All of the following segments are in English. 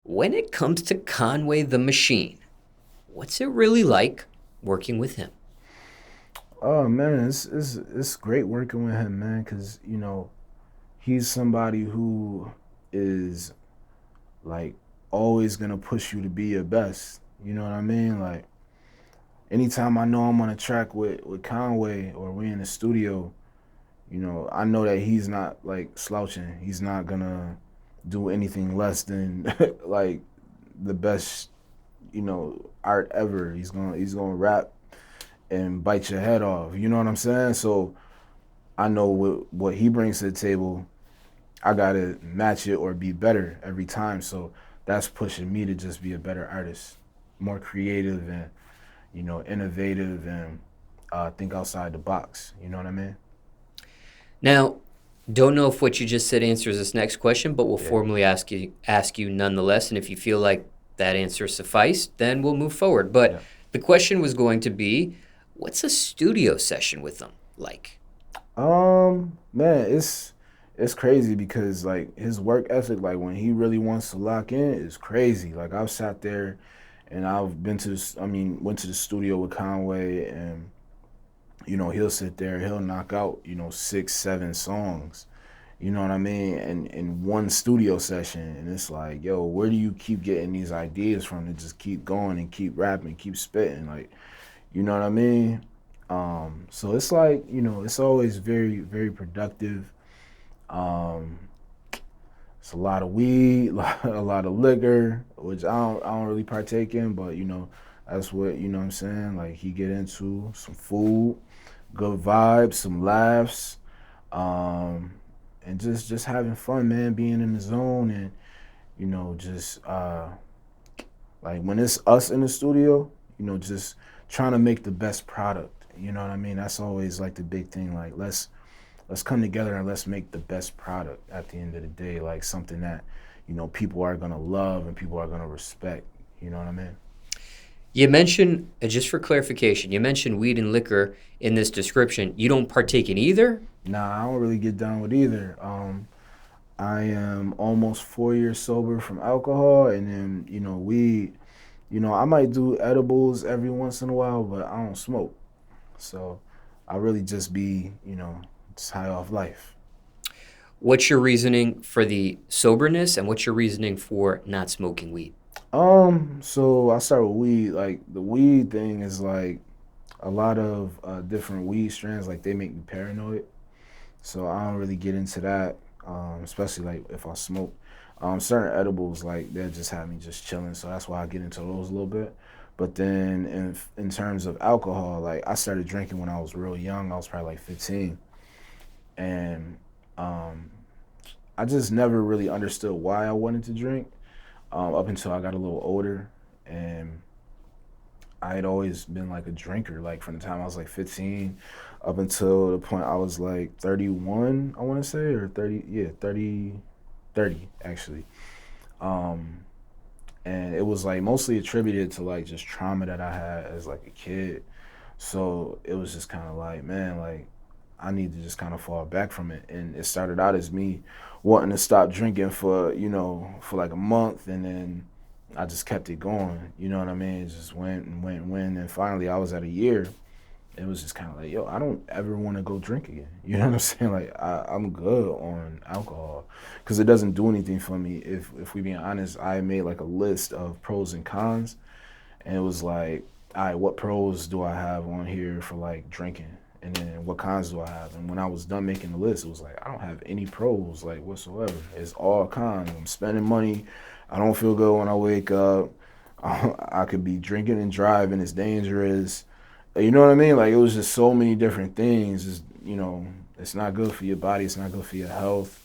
When it comes to Conway the Machine, what's it really like working with him? Oh man, it's great working with him, man, because he's somebody who is like always gonna push you to be your best. You know what I mean? Like anytime I know I'm on a track with Conway or we in the studio, I know that he's not like slouching. He's not gonna do anything less than like the best, art ever. He's gonna rap and bite your head off. You know what I'm saying? So I know what he brings to the table. I gotta match it or be better every time. So that's pushing me to just be a better artist, more creative and innovative and think outside the box. You know what I mean? Now, don't know if what you just said answers this next question, but we'll Yeah. formally ask you nonetheless. And if you feel like that answer sufficed, then we'll move forward. But Yeah. the question was going to be, what's a studio session with them like? Man, it's crazy because like his work ethic, like when he really wants to lock in, is crazy. Like I've sat there and I've been to this, I mean, went to the studio with Conway and he'll sit there, he'll knock out, 6, 7 songs. You know what I mean? And in one studio session. And it's like, yo, where do you keep getting these ideas from to just keep going and keep rapping, keep spitting? Like, you know what I mean? So it's like, it's always very, very productive. Um, it's a lot of weed, a lot of liquor, which I don't really partake in, but that's what, what I'm saying? Like he get into some food, good vibes, some laughs, um, and just having fun, man, being in the zone and, just like when it's us in the studio, just trying to make the best product. You know what I mean? That's always like the big thing. Like let's come together and let's make the best product at the end of the day. Like something that people are gonna love and people are gonna respect. You know what I mean? You mentioned, just for clarification, you mentioned weed and liquor in this description. You don't partake in either? Nah, I don't really get down with either. I am almost 4 years sober from alcohol, and then weed. I might do edibles every once in a while, but I don't smoke. So I really just be, just high off life. What's your reasoning for the soberness and what's your reasoning for not smoking weed? So I start with weed. Like the weed thing is like a lot of different weed strands. Like they make me paranoid, so I don't really get into that. Especially like if I smoke. Certain edibles like that just have me just chilling. So that's why I get into those a little bit. But then in terms of alcohol, like I started drinking when I was real young. I was probably like 15, and um, I just never really understood why I wanted to drink up until I got a little older. And I had always been like a drinker, like from the time I was like 15 up until the point I was like 31, I want to say, or 30, yeah, 30 actually. Um, and it was like mostly attributed to like just trauma that I had as like a kid. So it was just kind of like, man, like I need to just kind of fall back from it. And it started out as me wanting to stop drinking for, for like a month. And then I just kept it going. You know what I mean? It just went and went and went. And finally I was at a year. It was just kind of like, yo, I don't ever want to go drink again. You know what I'm saying? Like I'm good on alcohol because it doesn't do anything for me. If we being honest, I made like a list of pros and cons, and it was like, all right, what pros do I have on here for like drinking? And then what cons do I have? And when I was done making the list, it was like, I don't have any pros like whatsoever. It's all cons. I'm spending money. I don't feel good when I wake up. I could be drinking and driving. It's dangerous. You know what I mean? Like it was just so many different things. It's not good for your body. It's not good for your health.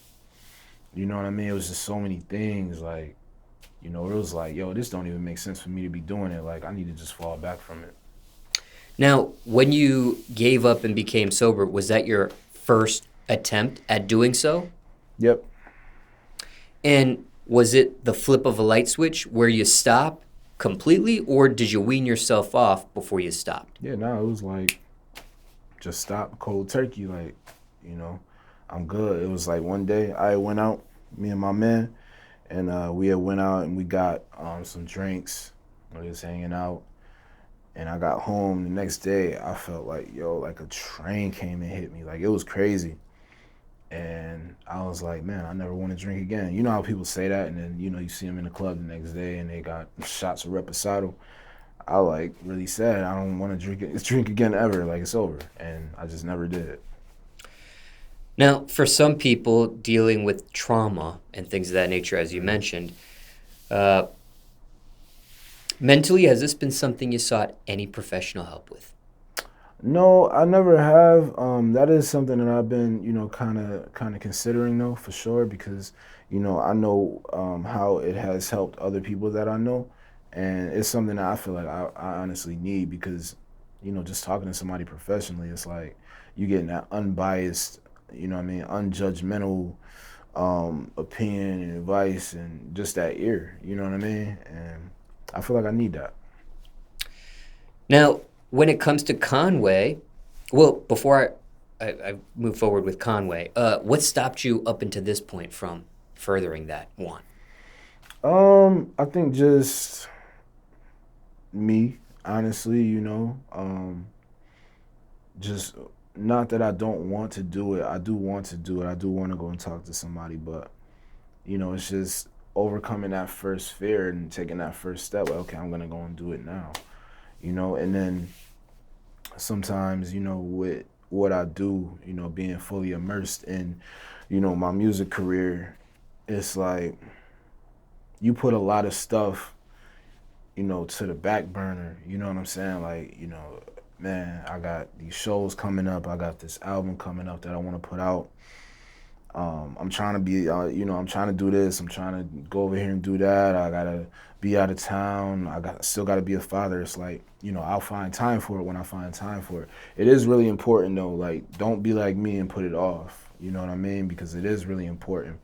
You know what I mean? It was just so many things. Like it was like, yo, this don't even make sense for me to be doing it. Like, I need to just fall back from it. Now, when you gave up and became sober, was that your first attempt at doing so? Yep. And was it the flip of a light switch where you stop completely, or did you wean yourself off before you stopped? Yeah, no, it was like, just stop cold turkey. Like, you know, I'm good. It was like one day I went out, me and my man, and we had went out and we got some drinks. We was hanging out, and I got home the next day. I felt like, yo, like a train came and hit me. Like, it was crazy. And I was like, man, I never want to drink again. You know how people say that, and then, you know, you see them in the club the next day and they got shots of Reposado. I like really said, I don't want to drink again ever. Like, it's over. And I just never did. Now, for some people dealing with trauma and things of that nature, as you mentioned, uh, mentally, has this been something you sought any professional help with? No, I never have. That is something that I've been, you know, kind of considering though, for sure, because, you know, I know how it has helped other people that I know, and it's something that I feel like I honestly need because, you know, just talking to somebody professionally, it's like you getting that unbiased, you know what I mean, unjudgmental opinion and advice and just that ear, you know what I mean, and I feel like I need that. Now, when it comes to Conway, well, before I move forward with Conway, what stopped you up until this point from furthering that one? I think just me, honestly, you know, just not that I don't want to do it. I do want to do it. I do want to go and talk to somebody, but you know, it's just overcoming that first fear and taking that first step. Like, okay, I'm gonna go and do it now, you know, and then sometimes, you know, with what I do, you know, being fully immersed in, you know, my music career, it's like you put a lot of stuff, you know, to the back burner. You know what I'm saying? Like, you know, man, I got these shows coming up. I got this album coming up that I want to put out. I'm trying to be, you know, I'm trying to do this. I'm trying to go over here and do that. I gotta be out of town. Still gotta be a father. It's like, you know, I'll find time for it when I find time for it. It is really important though. Like, don't be like me and put it off. You know what I mean? Because it is really important.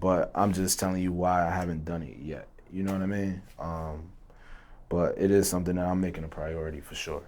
But I'm just telling you why I haven't done it yet. You know what I mean? But it is something that I'm making a priority for sure.